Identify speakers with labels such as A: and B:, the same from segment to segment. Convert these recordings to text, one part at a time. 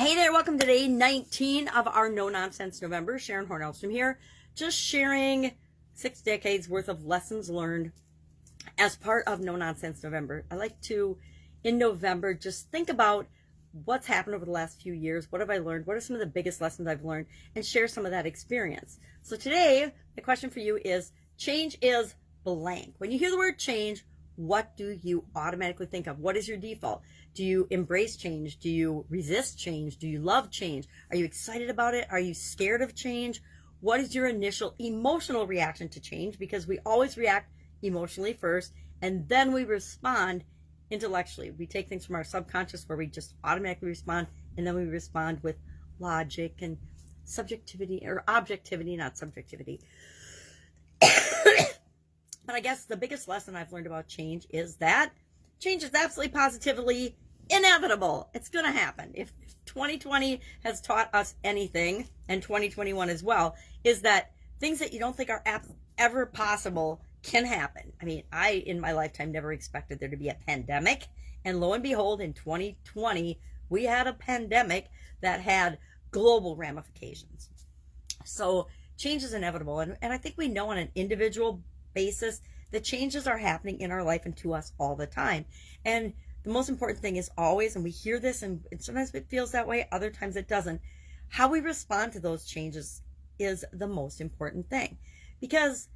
A: Hey there, welcome to day 19 of our No Nonsense November. Sharon Horne-Ellstrom here, just sharing 6 decades worth of lessons learned as part of No Nonsense November. I like to, in November, just think about what's happened over the last few years. What have I learned? What are some of the biggest lessons I've learned? And share some of that experience. So today, the question for you is, change is blank. When you hear the word change, what do you automatically think of? What is your default? Do you embrace change? Do you resist change? Do you love change? Are you excited about it? Are you scared of change? What is your initial emotional reaction to change? Because we always react emotionally first, and then we respond intellectually. We take things from our subconscious where we just automatically respond, and then we respond with logic and subjectivity, or objectivity, not subjectivity. But I guess the biggest lesson I've learned about change is that change is absolutely positively inevitable. It's going to happen. If 2020 has taught us anything, and 2021 as well, is that things that you don't think are ever possible can happen. I mean, I, in my lifetime, never expected there to be a pandemic. And lo and behold, in 2020, we had a pandemic that had global ramifications. So change is inevitable. And I think we know on an individual basis that changes are happening in our life and to us all the time. And the most important thing is always, and we hear this and sometimes it feels that way, other times it doesn't, how we respond to those changes is the most important thing, because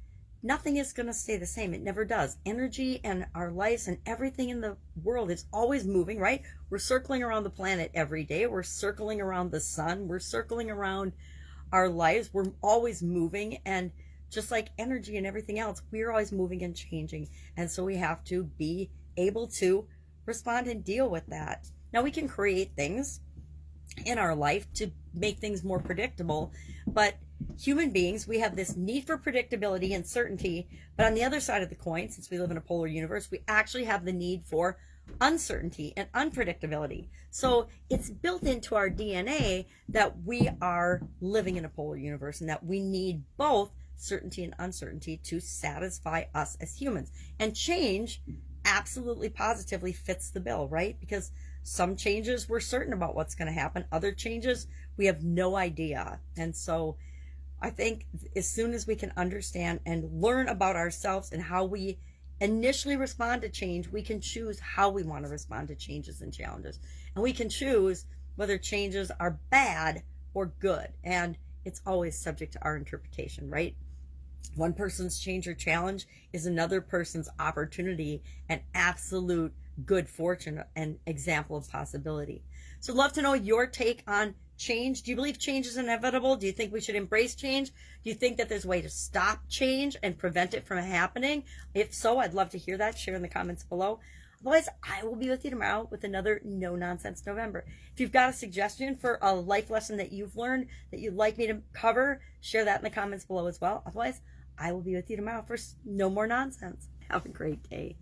A: nothing is going to stay the same. It never does. Energy and our lives and everything in the world is always moving, right? We're circling around the planet every day. We're circling around the sun. We're circling around our lives. We're always moving, and just like energy and everything else, we're always moving and changing. And so we have to be able to respond and deal with that. Now, we can create things in our life to make things more predictable, but human beings, we have this need for predictability and certainty. But on the other side of the coin, since we live in a polar universe, we actually have the need for uncertainty and unpredictability. So it's built into our DNA that we are living in a polar universe and that we need both certainty and uncertainty to satisfy us as humans. And change absolutely positively fits the bill, right? Because some changes we're certain about what's going to happen, other changes we have no idea. And so I think as soon as we can understand and learn about ourselves and how we initially respond to change, we can choose how we want to respond to changes and challenges. And we can choose whether changes are bad or good. And it's always subject to our interpretation, right? One person's change or challenge is another person's opportunity and absolute good fortune and example of possibility. So I'd love to know your take on change. Do you believe change is inevitable? Do you think we should embrace change? Do you think that there's a way to stop change and prevent it from happening? If so, I'd love to hear that. Share in the comments below. Otherwise, I will be with you tomorrow with another No Nonsense November. If you've got a suggestion for a life lesson that you've learned that you'd like me to cover, share that in the comments below as well. Otherwise, I will be with you tomorrow for no more nonsense. Have a great day.